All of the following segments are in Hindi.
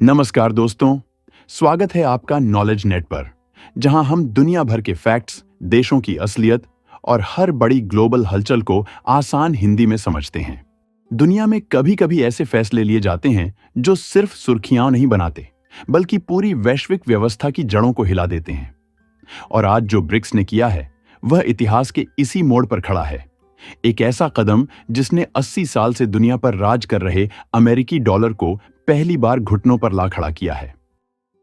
नमस्कार दोस्तों, स्वागत है आपका नॉलेज नेट पर, जहां हम दुनिया भर के फैक्ट्स, देशों की असलियत और हर बड़ी ग्लोबल हलचल को आसान हिंदी में समझते हैं। दुनिया में कभी-कभी ऐसे फैसले लिए जाते हैं जो सिर्फ सुर्खियां नहीं बनाते, बल्कि पूरी वैश्विक व्यवस्था की जड़ों को हिला देते हैं। और आज जो ब्रिक्स ने किया है, वह इतिहास के इसी मोड़ पर खड़ा है। एक ऐसा कदम जिसने 80 साल से दुनिया पर राज कर रहे अमेरिकी डॉलर को पहली बार घुटनों पर ला खड़ा किया है।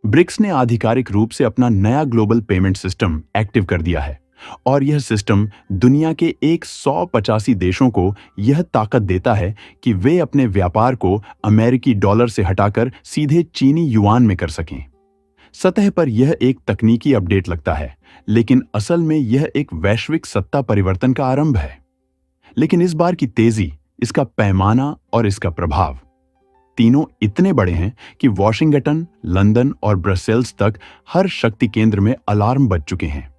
ब्रिक्स ने आधिकारिक रूप से अपना नया ग्लोबल पेमेंट सिस्टम एक्टिव कर दिया है और यह सिस्टम दुनिया के 185 देशों को यह ताकत देता है कि वे अपने व्यापार को अमेरिकी डॉलर से हटाकर सीधे चीनी युआन में कर सकें। सतह पर यह एक तकनीकी अपडेट लगता है, लेकिन असल में यह एक वैश्विक सत्ता परिवर्तन का आरंभ है। लेकिन इस बार की तेजी, इसका पैमाना और इसका प्रभाव तीनों इतने बड़े हैं कि वॉशिंगटन, लंदन और ब्रसेल्स तक हर शक्ति केंद्र में अलार्म बज चुके हैं।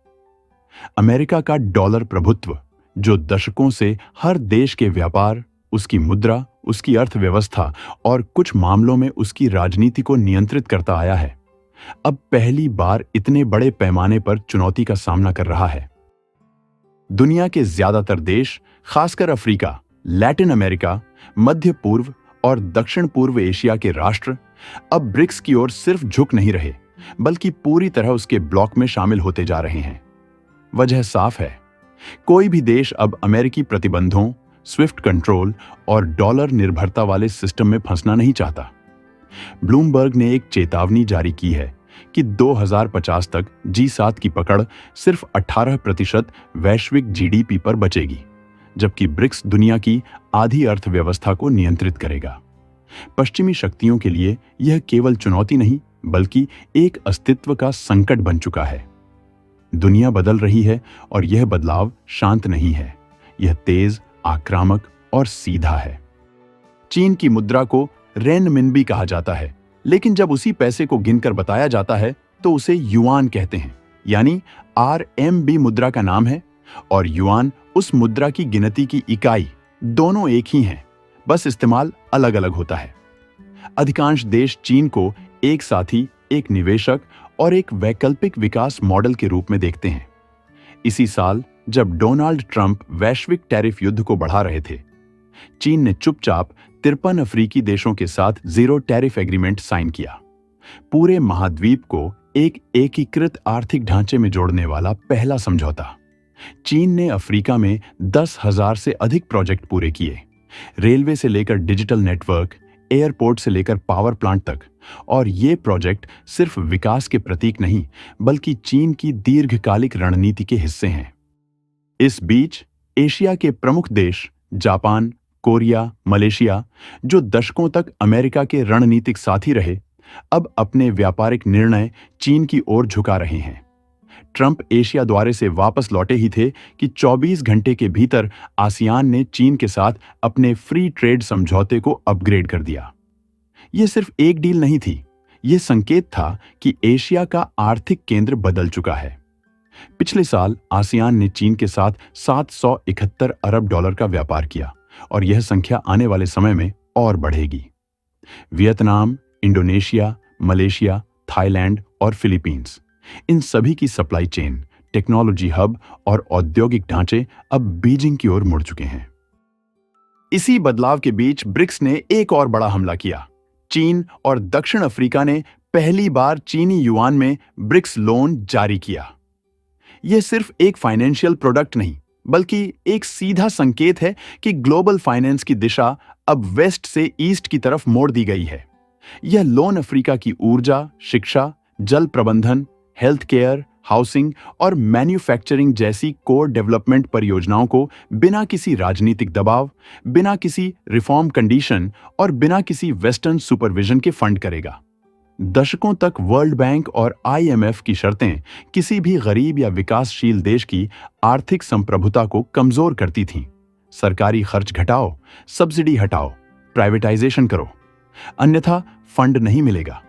अमेरिका का डॉलर प्रभुत्व, जो दशकों से हर देश के व्यापार, उसकी मुद्रा, उसकी अर्थव्यवस्था और कुछ मामलों में उसकी राजनीति को नियंत्रित करता आया है, अब पहली बार इतने बड़े पैमाने पर चुनौती का सामना कर रहा है। दुनिया के ज्यादातर देश, खासकर अफ्रीका, लैटिन अमेरिका, मध्य पूर्व और दक्षिण पूर्व एशिया के राष्ट्र अब ब्रिक्स की ओर सिर्फ झुक नहीं रहे, बल्कि पूरी तरह उसके ब्लॉक में शामिल होते जा रहे हैं। वजह साफ है, कोई भी देश अब अमेरिकी प्रतिबंधों, स्विफ्ट कंट्रोल और डॉलर निर्भरता वाले सिस्टम में फंसना नहीं चाहता। ब्लूमबर्ग ने एक चेतावनी जारी की है कि 2050 तक G7 की पकड़ सिर्फ 18% वैश्विक जीडीपी पर बचेगी, जबकि ब्रिक्स दुनिया की आधी अर्थव्यवस्था को नियंत्रित करेगा। पश्चिमी शक्तियों के लिए यह केवल चुनौती नहीं, बल्कि एक अस्तित्व का संकट बन चुका है। दुनिया बदल रही है और यह बदलाव शांत नहीं है, यह तेज, आक्रामक और सीधा है। चीन की मुद्रा को रेनमिनबी कहा जाता है, लेकिन जब उसी पैसे को गिनकर बताया जाता है तो उसे युआन कहते हैं, यानी RMB मुद्रा का नाम है, और युआन उस मुद्रा की गिनती की इकाई। दोनों एक ही हैं, बस इस्तेमाल अलग अलग होता है। अधिकांश देश चीन को एक साथी, एक निवेशक और एक वैकल्पिक विकास मॉडल के रूप में देखते हैं। इसी साल जब डोनाल्ड ट्रंप वैश्विक टैरिफ युद्ध को बढ़ा रहे थे, चीन ने चुपचाप 53 अफ्रीकी देशों के साथ जीरो टैरिफ एग्रीमेंट साइन किया। पूरे महाद्वीप को एक एकीकृत आर्थिक ढांचे में जोड़ने वाला पहला समझौता। चीन ने अफ्रीका में 10,000 से अधिक प्रोजेक्ट पूरे किए, रेलवे से लेकर डिजिटल नेटवर्क, एयरपोर्ट से लेकर पावर प्लांट तक। और ये प्रोजेक्ट सिर्फ विकास के प्रतीक नहीं, बल्कि चीन की दीर्घकालिक रणनीति के हिस्से हैं। इस बीच एशिया के प्रमुख देश जापान, कोरिया, मलेशिया, जो दशकों तक अमेरिका के रणनीतिक साथी रहे, अब अपने व्यापारिक निर्णय चीन की ओर झुका रहे हैं। ट्रंप एशिया द्वारे से वापस लौटे ही थे कि 24 घंटे के भीतर आसियान ने चीन के साथ अपने फ्री ट्रेड समझौते को अपग्रेड कर दिया। यह सिर्फ एक डील नहीं थी, यह संकेत था कि एशिया का आर्थिक केंद्र बदल चुका है। पिछले साल आसियान ने चीन के साथ 771 अरब डॉलर का व्यापार किया, और यह संख्या आने वाले समय में और बढ़ेगी। वियतनाम, इंडोनेशिया, मलेशिया, थाईलैंड और फिलीपींस, इन सभी की सप्लाई चेन, टेक्नोलॉजी हब और औद्योगिक ढांचे अब बीजिंग की ओर मुड़ चुके हैं। इसी बदलाव के बीच ब्रिक्स ने एक और बड़ा हमला किया। चीन और दक्षिण अफ्रीका ने पहली बार चीनी युआन में ब्रिक्स लोन जारी किया। यह सिर्फ एक फाइनेंशियल प्रोडक्ट नहीं, बल्कि एक सीधा संकेत है कि ग्लोबल फाइनेंस की दिशा अब वेस्ट से ईस्ट की तरफ मोड़ दी गई है। यह लोन अफ्रीका की ऊर्जा, शिक्षा, जल प्रबंधन, हेल्थ केयर, हाउसिंग और मैन्युफैक्चरिंग जैसी कोर डेवलपमेंट परियोजनाओं को बिना किसी राजनीतिक दबाव, बिना किसी रिफॉर्म कंडीशन और बिना किसी वेस्टर्न सुपरविजन के फंड करेगा। दशकों तक वर्ल्ड बैंक और IMF की शर्तें किसी भी गरीब या विकासशील देश की आर्थिक संप्रभुता को कमजोर करती थीं। सरकारी खर्च घटाओ, सब्सिडी हटाओ, प्राइवेटाइजेशन करो, अन्यथा फंड नहीं मिलेगा।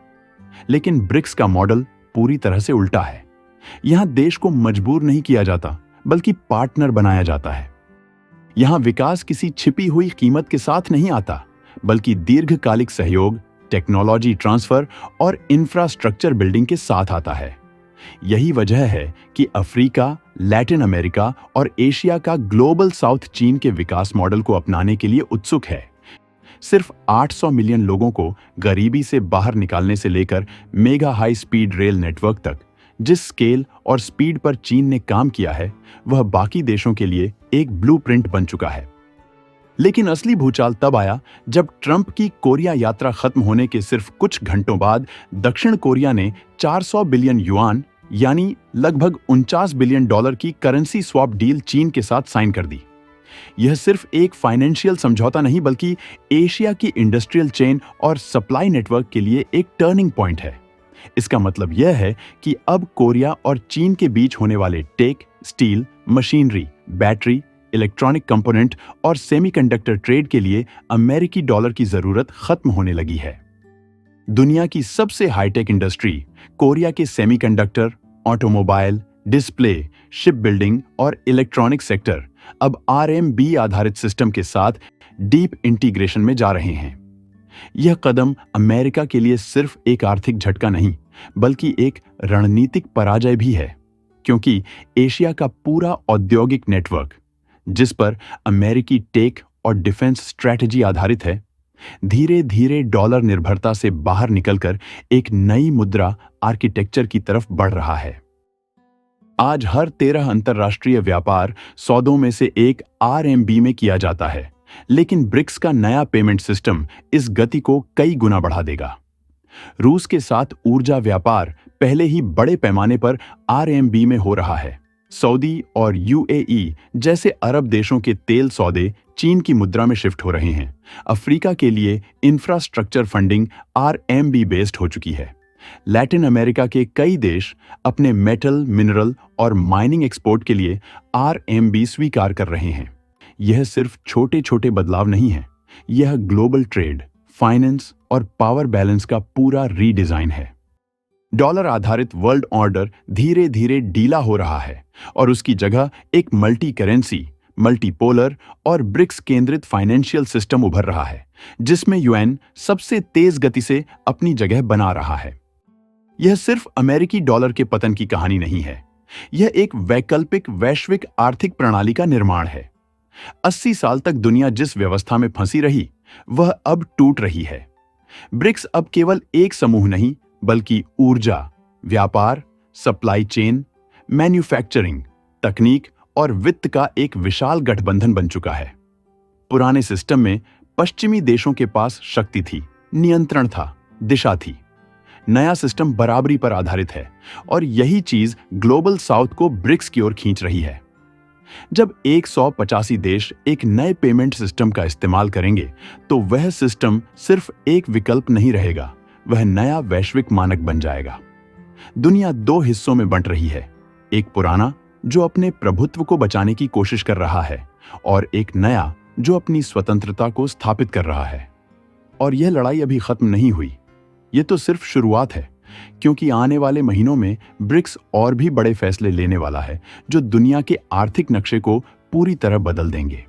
लेकिन ब्रिक्स का मॉडल पूरी तरह से उल्टा है। यहां देश को मजबूर नहीं किया जाता, बल्कि पार्टनर बनाया जाता है। यहां विकास किसी छिपी हुई कीमत के साथ नहीं आता, बल्कि दीर्घकालिक सहयोग, टेक्नोलॉजी ट्रांसफर और इंफ्रास्ट्रक्चर बिल्डिंग के साथ आता है। यही वजह है कि अफ्रीका, लैटिन अमेरिका और एशिया का ग्लोबल साउथ चीन के विकास मॉडल को अपनाने के लिए उत्सुक है। सिर्फ 800 मिलियन लोगों को गरीबी से बाहर निकालने से लेकर mega high speed rail network तक जिस स्केल और स्पीड पर चीन ने काम किया है, वह बाकी देशों के लिए एक ब्लूप्रिंट बन चुका है। लेकिन असली भूचाल तब आया जब ट्रंप की कोरिया यात्रा खत्म होने के सिर्फ कुछ घंटों बाद दक्षिण कोरिया ने 400 बिलियन युआन यानी लगभग 49 बिलियन डॉलर की करेंसी स्वैप डील चीन के साथ साइन कर दी। यह सिर्फ एक फाइनेंशियल समझौता नहीं बल्कि एशिया की इंडस्ट्रियल चेन और सप्लाई नेटवर्क के लिए एक टर्निंग पॉइंट है। इसका मतलब यह है कि अब कोरिया और चीन के बीच होने वाले tech, steel, machinery, battery, electronic component और सेमीकंडक्टर ट्रेड के लिए अमेरिकी डॉलर की जरूरत खत्म होने लगी है। दुनिया की सबसे हाईटेक इंडस्ट्री कोरिया के semiconductor, automobile, display, ship building और इलेक्ट्रॉनिक सेक्टर अब RMB आधारित सिस्टम के साथ डीप इंटीग्रेशन में जा रहे हैं। यह कदम अमेरिका के लिए सिर्फ एक आर्थिक झटका नहीं, बल्कि एक रणनीतिक पराजय भी है, क्योंकि एशिया का पूरा औद्योगिक नेटवर्क, जिस पर अमेरिकी टेक और डिफेंस स्ट्रैटेजी आधारित है, धीरे धीरे डॉलर निर्भरता से बाहर निकलकर एक नई मुद्रा आर्किटेक्चर की तरफ बढ़ रहा है। आज हर 13 अंतर्राष्ट्रीय व्यापार सौदों में से एक RMB में किया जाता है, लेकिन ब्रिक्स का नया पेमेंट सिस्टम इस गति को कई गुना बढ़ा देगा। रूस के साथ ऊर्जा व्यापार पहले ही बड़े पैमाने पर RMB में हो रहा है। सऊदी और UAE जैसे अरब देशों के तेल सौदे चीन की मुद्रा में शिफ्ट हो रहे हैं। अफ्रीका के लिए इंफ्रास्ट्रक्चर फंडिंग RMB बेस्ड हो चुकी है। लैटिन अमेरिका के कई देश अपने मेटल, मिनरल और माइनिंग एक्सपोर्ट के लिए RMB स्वीकार कर रहे हैं। यह सिर्फ छोटे छोटे बदलाव नहीं है, यह ग्लोबल ट्रेड, फाइनेंस और पावर बैलेंस का पूरा रीडिजाइन है। डॉलर आधारित वर्ल्ड ऑर्डर धीरे धीरे ढीला हो रहा है और उसकी जगह एक मल्टी करेंसी, मल्टीपोलर और ब्रिक्स केंद्रित फाइनेंशियल सिस्टम उभर रहा है, जिसमें UN सबसे तेज गति से अपनी जगह बना रहा है। यह सिर्फ अमेरिकी डॉलर के पतन की कहानी नहीं है, यह एक वैकल्पिक वैश्विक आर्थिक प्रणाली का निर्माण है। 80 साल तक दुनिया जिस व्यवस्था में फंसी रही, वह अब टूट रही है। ब्रिक्स अब केवल एक समूह नहीं, बल्कि ऊर्जा, व्यापार, सप्लाई चेन, मैन्युफैक्चरिंग, तकनीक और वित्त का एक विशाल गठबंधन बन चुका है। पुराने सिस्टम में पश्चिमी देशों के पास शक्ति थी, नियंत्रण था, दिशा थी। नया सिस्टम बराबरी पर आधारित है और यही चीज ग्लोबल साउथ को ब्रिक्स की ओर खींच रही है। जब 185 देश एक नए पेमेंट सिस्टम का इस्तेमाल करेंगे, तो वह सिस्टम सिर्फ एक विकल्प नहीं रहेगा, वह नया वैश्विक मानक बन जाएगा। दुनिया दो हिस्सों में बंट रही है, एक पुराना जो अपने प्रभुत्व को बचाने की कोशिश कर रहा है और एक नया जो अपनी स्वतंत्रता को स्थापित कर रहा है। और यह लड़ाई अभी खत्म नहीं हुई, ये तो सिर्फ शुरुआत है, क्योंकि आने वाले महीनों में ब्रिक्स और भी बड़े फैसले लेने वाला है जो दुनिया के आर्थिक नक्शे को पूरी तरह बदल देंगे।